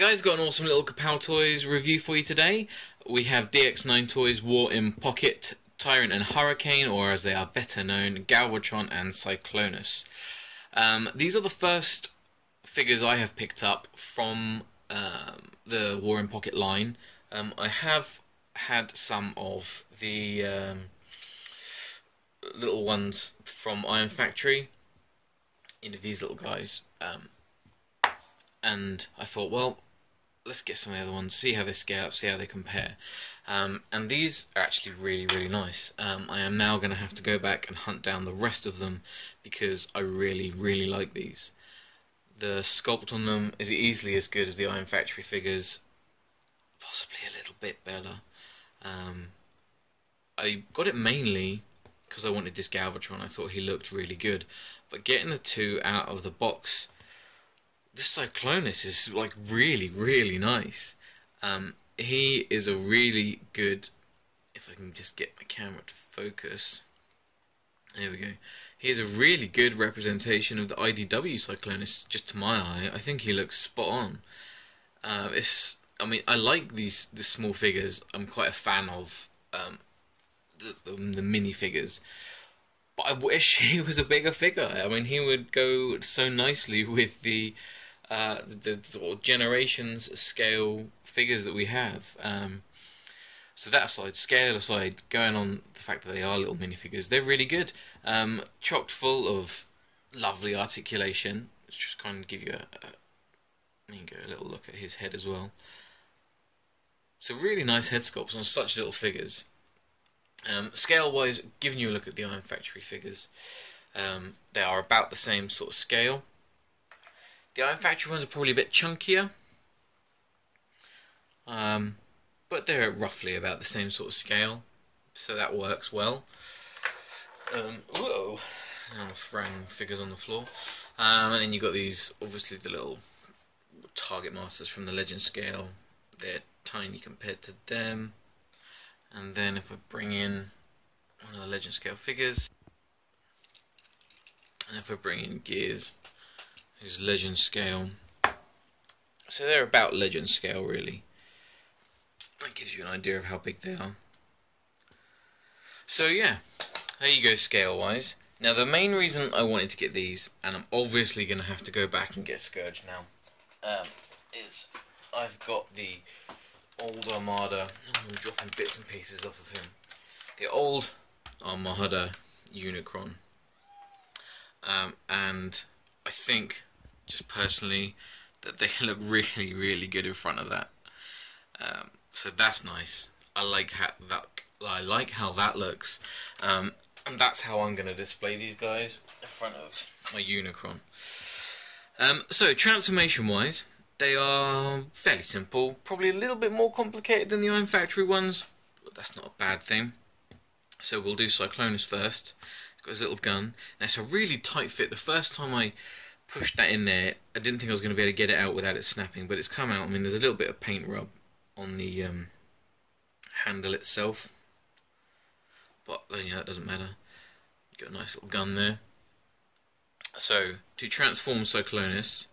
guys, got an awesome little Kapow Toys review for you today. We have DX9 Toys War in Pocket, Tyrant and Hurricane, or as they are better known, Galvatron and Cyclonus. These are the first figures I have picked up from the War in Pocket line. I have had some of the little ones from Iron Factory, these little guys. And I thought, well, let's get some of the other ones, see how they scale up, see how they compare. And these are actually really, really nice. I am now going to have to go back and hunt down the rest of them because I really, really like these. The sculpt on them is easily as good as the Iron Factory figures, possibly a little bit better. I got it mainly because I wanted this Galvatron. I thought he looked really good. But getting the two out of the box, this Cyclonus is like really, really nice. He is a really good, if I can just get my camera to focus, there we go. He is a really good representation of the IDW Cyclonus, just to my eye. I think he looks spot on. I mean, I like the small figures. I'm quite a fan of the mini figures. But I wish he was a bigger figure. I mean, he would go so nicely with the generations scale figures that we have. So that aside, scale aside, going on the fact that they are little minifigures, they're really good. Chocked full of lovely articulation. Let's just kind of give you a little look at his head as well. So really nice head sculpts on such little figures. Scale-wise, giving you a look at the Iron Factory figures, they are about the same sort of scale. The Iron Factory ones are probably a bit chunkier, but they're roughly about the same sort of scale, so that works well. Whoa! Now I'm throwing figures on the floor. And then you've got these, obviously the little Target Masters from the Legend scale. They're tiny compared to them. And then if I bring in one of the Legend scale figures, and if I bring in Gears, who's Legend scale, so they're about Legend scale really. That gives you an idea of how big they are. So yeah, there you go scale wise. Now the main reason I wanted to get these, and I'm obviously going to have to go back and get Scourge now, is I've got the old Armada. I'm dropping bits and pieces off of him. The old Armada Unicron, and I think, just personally, that they look really, really good in front of that. So that's nice. I like how that looks, and that's how I'm going to display these guys in front of my Unicron. So transformation-wise, they are fairly simple. Probably a little bit more complicated than the Iron Factory ones, but that's not a bad thing. So we'll do Cyclonus first. Got his little gun. Now it's a really tight fit. The first time I pushed that in there, I didn't think I was going to be able to get it out without it snapping, but it's come out. I mean, there's a little bit of paint rub on the handle itself, but yeah, that doesn't matter. Got a nice little gun there. So to transform Cyclonus,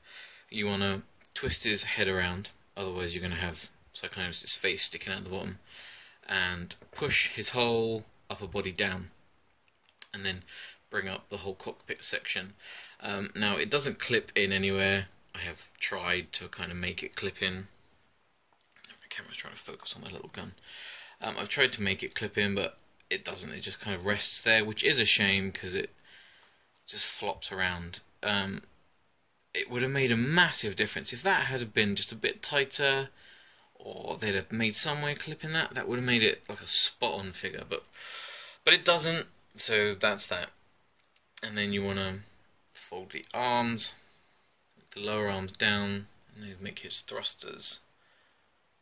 you want to twist his head around, otherwise you're going to have Cyclonus' face sticking out the bottom, and push his whole upper body down, and then bring up the whole cockpit section. Now it doesn't clip in anywhere. I have tried to kind of make it clip in. My camera's trying to focus on my little gun. I've tried to make it clip in, but it doesn't. It just kind of rests there, which is a shame because it just flops around. It would have made a massive difference if that had been just a bit tighter, or they'd have made some way of clipping that. That would have made it like a spot-on figure, but it doesn't. So that's that. And then you want to fold the arms, the lower arms down, and then make his thrusters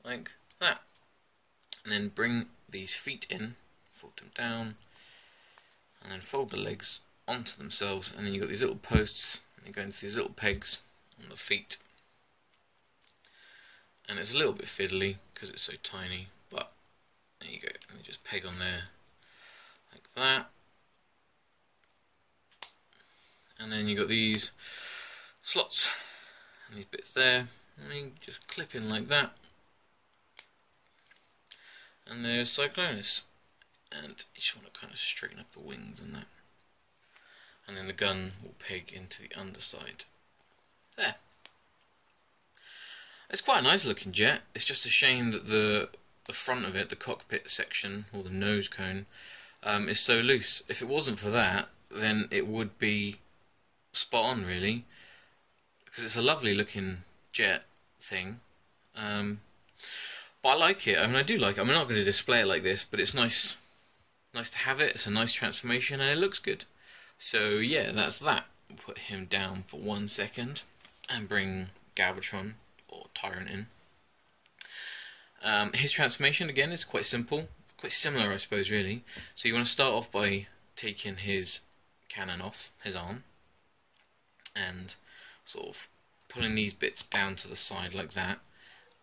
like that. And then bring these feet in, fold them down, and then fold the legs onto themselves, and then you've got these little posts, and you go into these little pegs on the feet. And it's a little bit fiddly because it's so tiny, but there you go, and you just peg on there like that. And then you've got these slots and these bits there, And then just clip in like that. And there's Cyclonus. And you just want to kind of straighten up the wings and that. And then the gun will peg into the underside. There. It's quite a nice looking jet. It's just a shame that the front of it, the cockpit section, or the nose cone, is so loose. If it wasn't for that, then it would be spot on, really. Because it's a lovely looking jet thing. But I like it. I mean, I do like it. I'm not going to display it like this, but it's nice to have it. It's a nice transformation, and it looks good. So yeah, that's that. Put him down for 1 second, and bring Galvatron, or Tyrant, in. His transformation, again, is quite simple. Quite similar, I suppose, really. So you want to start off by taking his cannon off, his arm, and sort of pulling these bits down to the side like that.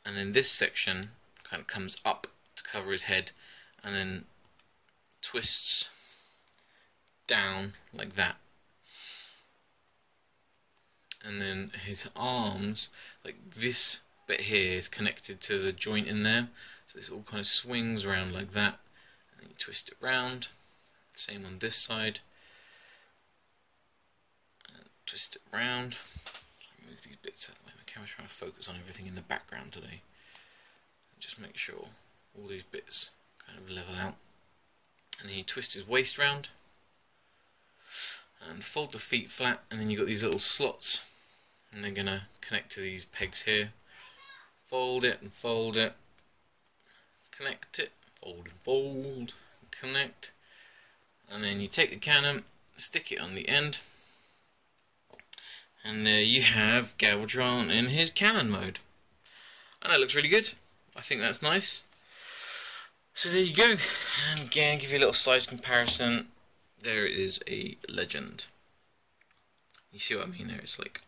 And then this section kind of comes up to cover his head, and then twists down like that. And then his arms, like this bit here, is connected to the joint in there, so this all kind of swings around like that, and then you twist it round. Same on this side, and twist it round. Move these bits out of the way. My camera's trying to focus on everything in the background today. Just make sure all these bits kind of level out. And then you twist his waist round and fold the feet flat, and then you've got these little slots, and they're going to connect to these pegs here. Fold it and fold it, connect it, fold and fold, connect, and then you take the cannon, stick it on the end, and there you have Galvatron in his cannon mode. And that looks really good. I think that's nice. So there you go. And again, give you a little size comparison. There is a legend. You see what I mean there? It's like,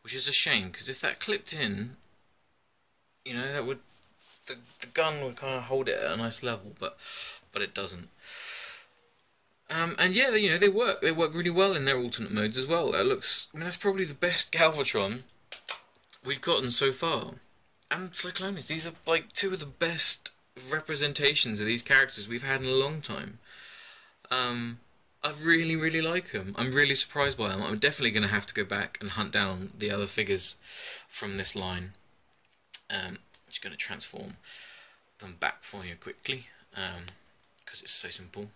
which is a shame, because if that clipped in, you know, that would, the gun would kind of hold it at a nice level, but it doesn't. And yeah, you know, they work really well in their alternate modes as well. That looks, I mean, that's probably the best Galvatron we've gotten so far. And Cyclonus, these are like two of the best representations of these characters we've had in a long time. I really, really like them. I'm really surprised by them. I'm definitely going to have to go back and hunt down the other figures from this line. Just going to transform them back for you quickly, because it's so simple.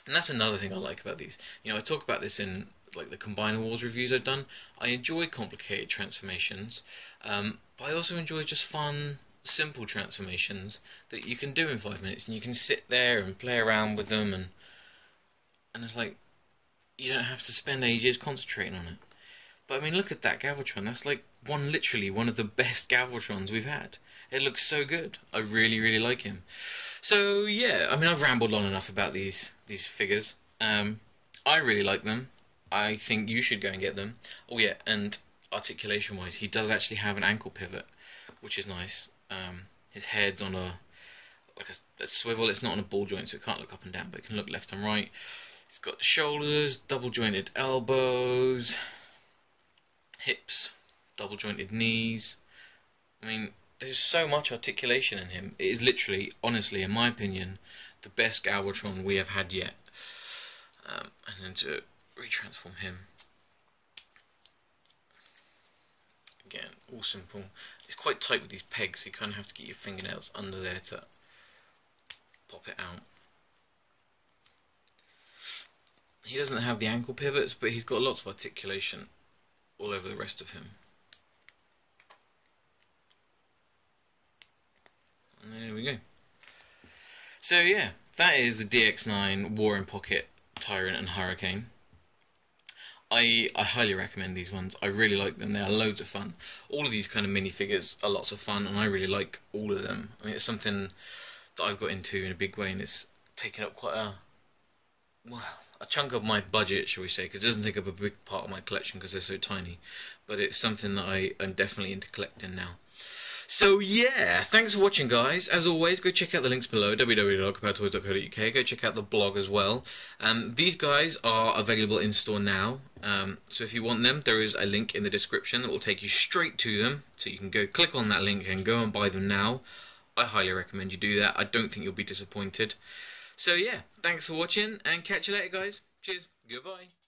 And that's another thing I like about these. You know, I talk about this in like the Combiner Wars reviews I've done. I enjoy complicated transformations, but I also enjoy just fun, simple transformations that you can do in 5 minutes, and you can sit there and play around with them, and it's like, you don't have to spend ages concentrating on it. But I mean, look at that Galvatron. That's like literally one of the best Galvatrons we've had. It looks so good. I really, really like him. So yeah, I mean, I've rambled on enough about these figures. I really like them. I think you should go and get them. Oh yeah, and articulation-wise, he does actually have an ankle pivot, which is nice. His head's on a swivel. It's not on a ball joint, so it can't look up and down, but it can look left and right. He's got the shoulders, double-jointed elbows, hips, double-jointed knees. I mean, there's so much articulation in him. It is literally, honestly, in my opinion, the best Galvatron we have had yet. And then to retransform him, again, all simple. It's quite tight with these pegs, so you kind of have to get your fingernails under there to pop it out. He doesn't have the ankle pivots, but he's got lots of articulation all over the rest of him. And there we go. So yeah, that is the DX9 War in Pocket, Tyrant and Hurricane. I highly recommend these ones. I really like them. They are loads of fun. All of these kind of minifigures are lots of fun, and I really like all of them. I mean, it's something that I've got into in a big way, and it's taken up quite a chunk of my budget, shall we say, because it doesn't take up a big part of my collection because they're so tiny. But it's something that I am definitely into collecting now. So yeah, thanks for watching, guys. As always, go check out the links below, www.comparedtoys.co.uk. Go check out the blog as well. These guys are available in store now. So if you want them, there is a link in the description that will take you straight to them. So you can go click on that link and go and buy them now. I highly recommend you do that. I don't think you'll be disappointed. So yeah, thanks for watching and catch you later, guys. Cheers. Goodbye.